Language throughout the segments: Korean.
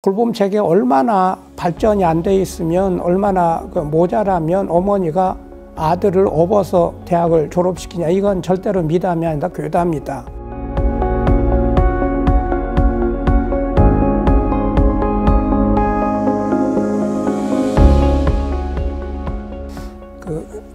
돌봄 체계가 얼마나 발전이 안 돼 있으면, 얼마나 모자라면 어머니가 아들을 업어서 대학을 졸업시키냐. 이건 절대로 미담이 아니라 괴담이다.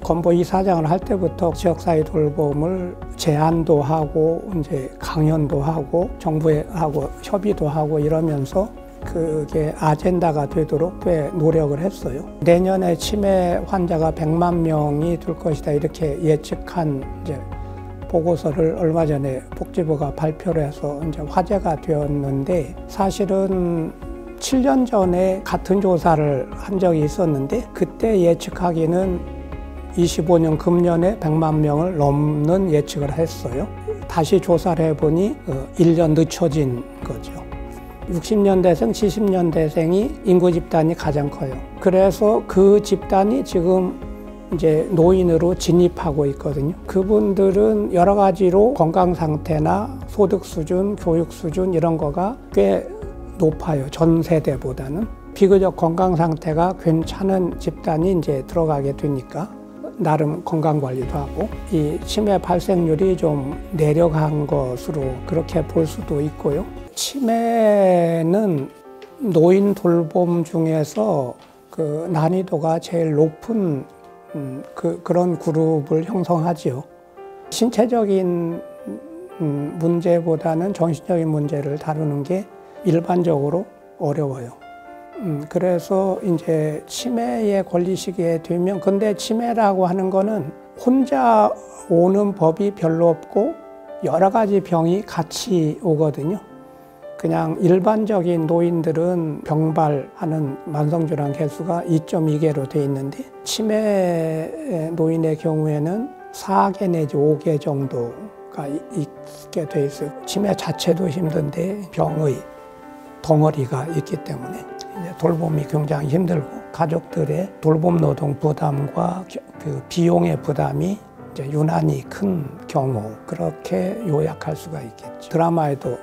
건보 이사장을 할 때부터 지역사회 돌봄을 제안도 하고 이제 강연도 하고 정부하고 협의도 하고 이러면서 그게 아젠다가 되도록 꽤 노력을 했어요. 내년에 치매 환자가 100만 명이 될 것이다 이렇게 예측한 이제 보고서를 얼마 전에 복지부가 발표를 해서 이제 화제가 되었는데, 사실은 7년 전에 같은 조사를 한 적이 있었는데 그때 예측하기는 25년 금년에 100만 명을 넘는 예측을 했어요. 다시 조사를 해보니 1년 늦춰진 거죠. 60년대생, 70년대생이 인구 집단이 가장 커요. 그래서 그 집단이 지금 이제 노인으로 진입하고 있거든요. 그분들은 여러 가지로 건강 상태나 소득 수준, 교육 수준 이런 거가 꽤 높아요. 전 세대보다는. 비교적 건강 상태가 괜찮은 집단이 이제 들어가게 되니까 나름 건강 관리도 하고 이 치매 발생률이 좀 내려간 것으로 그렇게 볼 수도 있고요. 치매는 노인 돌봄 중에서 그 난이도가 제일 높은 그런 그룹을 형성하지요. 신체적인 문제보다는 정신적인 문제를 다루는 게 일반적으로 어려워요. 그래서 이제 치매에 걸리시게 되면, 근데 치매라고 하는 거는 혼자 오는 법이 별로 없고 여러 가지 병이 같이 오거든요. 그냥 일반적인 노인들은 병발하는 만성질환 개수가 2.2개로 돼 있는데, 치매 노인의 경우에는 4개 내지 5개 정도가 있게 돼 있어요. 치매 자체도 힘든데 병의 덩어리가 있기 때문에 돌봄이 굉장히 힘들고, 가족들의 돌봄 노동 부담과 그 비용의 부담이 이제 유난히 큰 경우, 그렇게 요약할 수가 있겠죠. 드라마에도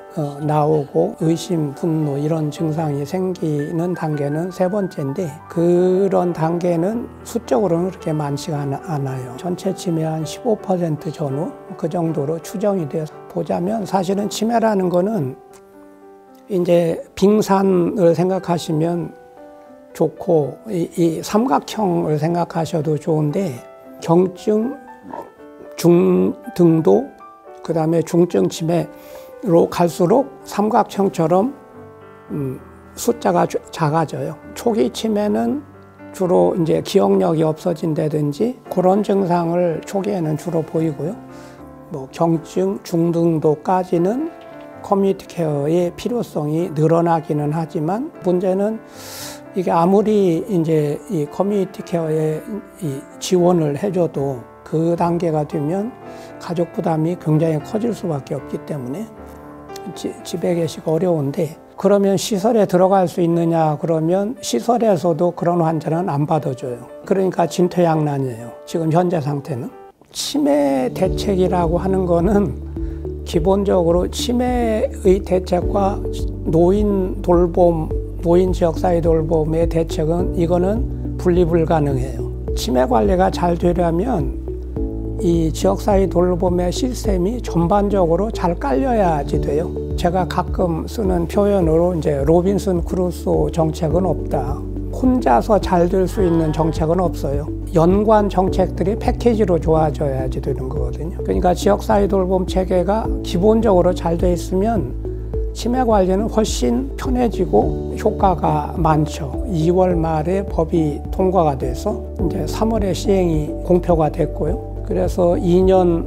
나오고 의심, 분노 이런 증상이 생기는 단계는 3번째인데, 그런 단계는 수적으로는 그렇게 많지가 않아요. 전체 치매 한 15% 전후 그 정도로 추정이 돼서 보자면, 사실은 치매라는 거는 이제 빙산을 생각하시면 좋고 이 삼각형을 생각하셔도 좋은데, 경증, 중등도, 그 다음에 중증 치매로 갈수록 삼각형처럼 숫자가 작아져요. 초기 치매는 주로 이제 기억력이 없어진다든지 그런 증상을 초기에는 주로 보이고요. 뭐 경증, 중등도까지는 커뮤니티 케어의 필요성이 늘어나기는 하지만, 문제는 이게 아무리 이제 이 커뮤니티 케어에 이 지원을 해줘도 그 단계가 되면 가족 부담이 굉장히 커질 수밖에 없기 때문에 집에 계시기 어려운데, 그러면 시설에 들어갈 수 있느냐 그러면 시설에서도 그런 환자는 안 받아줘요. 그러니까 진퇴양난이에요. 지금 현재 상태는. 치매 대책이라고 하는 거는 기본적으로 치매의 대책과 노인 돌봄, 노인 지역사회 돌봄의 대책은 이거는 분리 불가능해요. 치매 관리가 잘 되려면 이 지역사회 돌봄의 시스템이 전반적으로 잘 깔려야지 돼요. 제가 가끔 쓰는 표현으로 이제 로빈슨 크루소 정책은 없다. 혼자서 잘 될 수 있는 정책은 없어요. 연관 정책들이 패키지로 좋아져야지 되는 거거든요. 그러니까 지역사회 돌봄 체계가 기본적으로 잘 돼 있으면 치매 관리는 훨씬 편해지고 효과가 많죠. 2월 말에 법이 통과가 돼서 이제 3월에 시행이 공표가 됐고요. 그래서 2년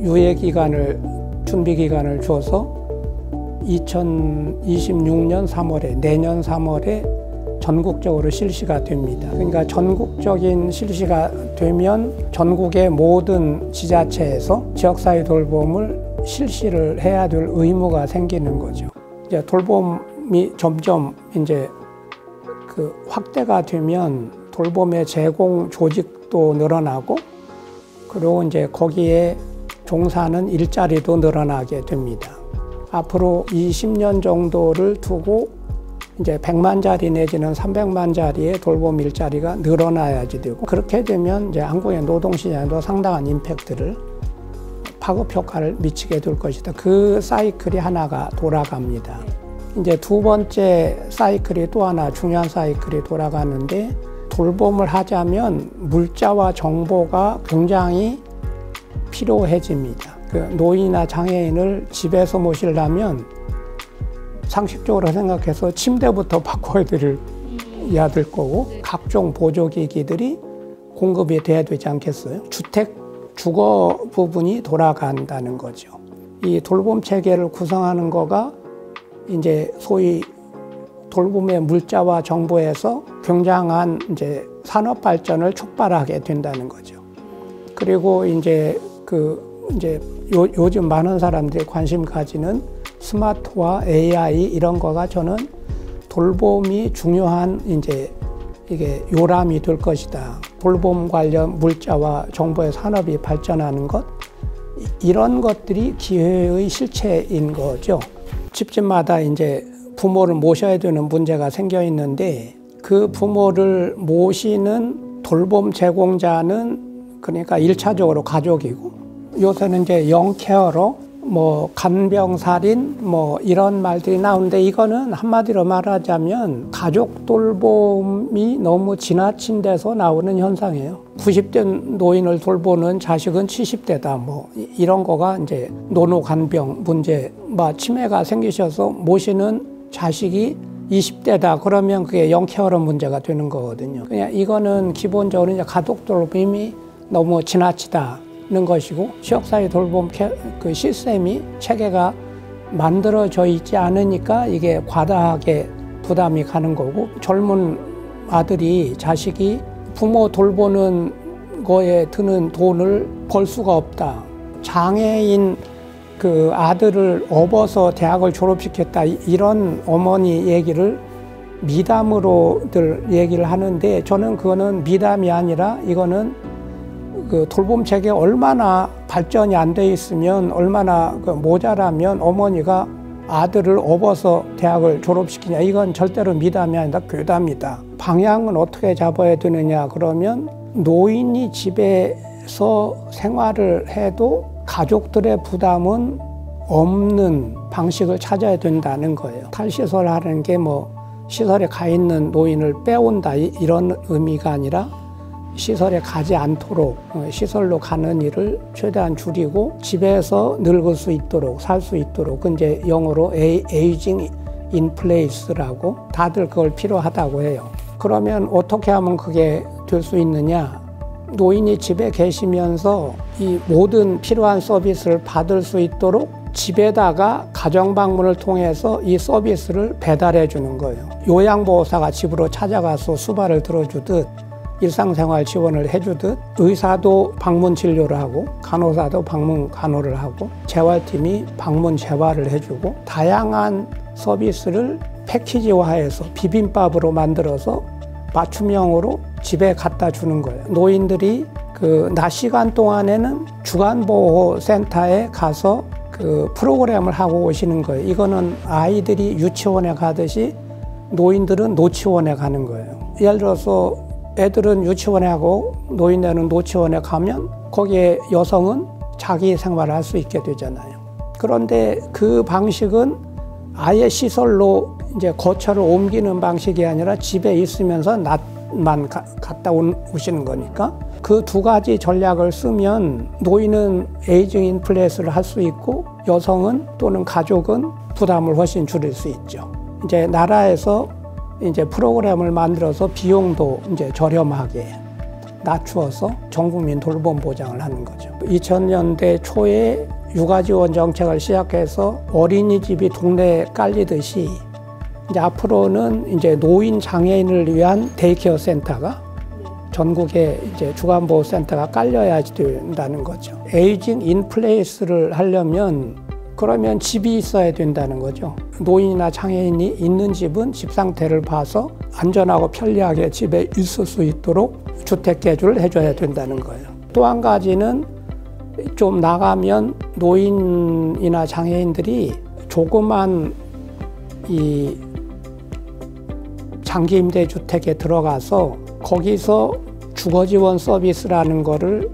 유예 기간을, 준비 기간을 줘서 2026년 3월에, 내년 3월에 전국적으로 실시가 됩니다. 그러니까 전국적인 실시가 되면 전국의 모든 지자체에서 지역사회 돌봄을 실시를 해야 될 의무가 생기는 거죠. 이제 돌봄이 점점 이제 그 확대가 되면 돌봄의 제공 조직도 늘어나고, 그리고 이제 거기에 종사하는 일자리도 늘어나게 됩니다. 앞으로 20년 정도를 두고 이제 100만짜리 내지는 300만짜리의 돌봄 일자리가 늘어나야지 되고, 그렇게 되면 이제 한국의 노동시장에도 상당한 임팩트를, 파급 효과를 미치게 될 것이다. 그 사이클이 하나가 돌아갑니다. 이제 두 번째 사이클이 또 하나 중요한 사이클이 돌아가는데, 돌봄을 하자면 물자와 정보가 굉장히 필요해집니다. 그 노인이나 장애인을 집에서 모시려면 상식적으로 생각해서 침대부터 바꿔야 될 거고, 각종 보조기기들이 공급이 돼야 되지 않겠어요? 주거 부분이 돌아간다는 거죠. 이 돌봄 체계를 구성하는 거가 이제 소위 돌봄의 물자와 정보에서 굉장한 이제 산업 발전을 촉발하게 된다는 거죠. 그리고 이제 요즘 많은 사람들이 관심 가지는 스마트와 AI 이런 거가 저는 돌봄이 중요한 이제 이게 요람이 될 것이다. 돌봄 관련 물자와 정보의 산업이 발전하는 것, 이런 것들이 기회의 실체인 거죠. 집집마다 이제 부모를 모셔야 되는 문제가 생겨 있는데, 그 부모를 모시는 돌봄 제공자는 그러니까 1차적으로 가족이고, 요새는 이제 영케어로 간병살인 이런 말들이 나오는데, 이거는 한마디로 말하자면 가족 돌봄이 너무 지나친 데서 나오는 현상이에요. 90대 노인을 돌보는 자식은 70대다. 이런 거가 이제 노노간병 문제, 치매가 생기셔서 모시는 자식이 20대다. 그러면 그게 영케어로 문제가 되는 거거든요. 그냥 이거는 기본적으로 이제 가족 돌봄이 너무 지나치다는 것이고, 지역사회 돌봄 그 시스템이 체계가 만들어져 있지 않으니까 이게 과다하게 부담이 가는 거고, 젊은 아들이 자식이 부모 돌보는 거에 드는 돈을 벌 수가 없다. 장애인 그 아들을 업어서 대학을 졸업시켰다. 이런 어머니 얘기를 미담으로들 얘기를 하는데, 저는 그거는 미담이 아니라 이거는 그 돌봄 체계 얼마나 발전이 안 돼 있으면, 얼마나 모자라면 어머니가 아들을 업어서 대학을 졸업시키냐. 이건 절대로 미담이 아니라 괴담이다. 방향은 어떻게 잡아야 되느냐 그러면, 노인이 집에서 생활을 해도 가족들의 부담은 없는 방식을 찾아야 된다는 거예요. 탈시설 하는 게 시설에 가 있는 노인을 빼온다 이런 의미가 아니라, 시설에 가지 않도록 시설로 가는 일을 최대한 줄이고 집에서 늙을 수 있도록, 살 수 있도록, 이제 영어로 에이징 인 플레이스라고, 다들 그걸 필요하다고 해요. 그러면 어떻게 하면 그게 될 수 있느냐? 노인이 집에 계시면서 이 모든 필요한 서비스를 받을 수 있도록 집에다가 가정방문을 통해서 이 서비스를 배달해 주는 거예요. 요양보호사가 집으로 찾아가서 수발을 들어주듯, 일상생활 지원을 해주듯, 의사도 방문 진료를 하고, 간호사도 방문 간호를 하고, 재활팀이 방문 재활을 해주고, 다양한 서비스를 패키지화해서 비빔밥으로 만들어서 맞춤형으로 집에 갖다 주는 거예요. 노인들이 그 낮 시간 동안에는 주간보호센터에 가서 그 프로그램을 하고 오시는 거예요. 이거는 아이들이 유치원에 가듯이 노인들은 노치원에 가는 거예요. 예를 들어서 애들은 유치원에 가고 노인네는 노치원에 가면 거기에 여성은 자기 생활을 할 수 있게 되잖아요. 그런데 그 방식은 아예 시설로 이제 거처를 옮기는 방식이 아니라 집에 있으면서 낮만 갔다 오시는 거니까, 그 두 가지 전략을 쓰면 노인은 에이징 인 플레이스를 할 수 있고, 여성은 또는 가족은 부담을 훨씬 줄일 수 있죠. 이제 나라에서 이제 프로그램을 만들어서 비용도 이제 저렴하게 낮추어서 전 국민 돌봄 보장을 하는 거죠. 2000년대 초에 육아지원 정책을 시작해서 어린이집이 동네에 깔리듯이, 이제 앞으로는 이제 노인 장애인을 위한 데이케어 센터가 전국에 이제 주간보호센터가 깔려야지 된다는 거죠. 에이징 인 플레이스를 하려면 그러면 집이 있어야 된다는 거죠. 노인이나 장애인이 있는 집은 집 상태를 봐서 안전하고 편리하게 집에 있을 수 있도록 주택 개조를 해줘야 된다는 거예요. 또 한 가지는 좀 나가면 노인이나 장애인들이 조그만 이 장기 임대 주택에 들어가서 거기서 주거 지원 서비스라는 거를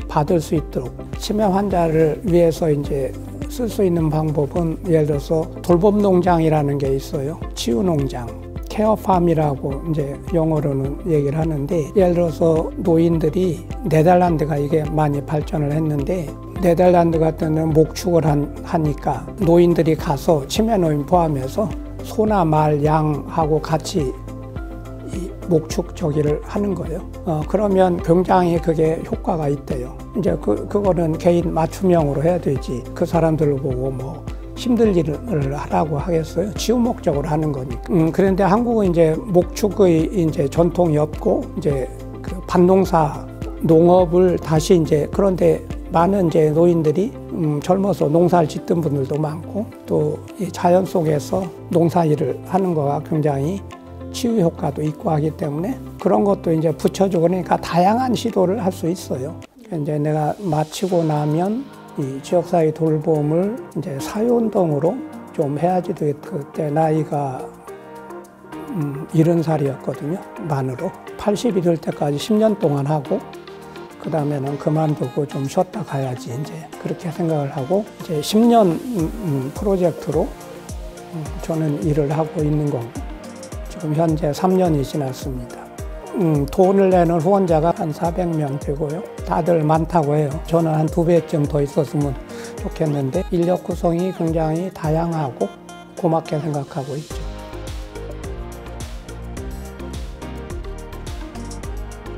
받을 수 있도록 치매 환자를 위해서 이제 쓸 수 있는 방법은 예를 들어서 돌봄 농장이라는 게 있어요. 치유 농장. 케어팜이라고 이제 영어로는 얘기를 하는데, 예를 들어서 노인들이 네덜란드가 이게 많이 발전을 했는데, 네덜란드 같은 데는 목축을 하니까 노인들이 가서 치매 노인 포함해서 소나 말, 양하고 같이 이 목축 저기를 하는 거예요. 그러면 굉장히 그게 효과가 있대요. 이제 그거는 개인 맞춤형으로 해야 되지. 그 사람들을 보고 뭐 힘들 일을 하라고 하겠어요? 치유 목적으로 하는 거니까. 그런데 한국은 이제 목축의 이제 전통이 없고, 이제 그 밭농사, 농업을 다시 이제, 그런데 많은 이제 노인들이 젊어서 농사를 짓던 분들도 많고, 또 이 자연 속에서 농사 일을 하는 거가 굉장히 치유 효과도 있고 하기 때문에 그런 것도 이제 붙여주고, 그러니까 다양한 시도를 할 수 있어요. 이제 내가 마치고 나면 이 지역사회 돌봄을 이제 사회운동으로 좀 해야지 되겠다. 그때 나이가 70살이었거든요. 만으로. 80이 될 때까지 10년 동안 하고, 그 다음에는 그만두고 좀 쉬었다 가야지, 이제 그렇게 생각을 하고, 이제 10년 프로젝트로 저는 일을 하고 있는 거고, 지금 현재 3년이 지났습니다. 돈을 내는 후원자가 한 400명 되고요. 다들 많다고 해요. 저는 한 2배쯤 더 있었으면 좋겠는데, 인력 구성이 굉장히 다양하고 고맙게 생각하고 있죠.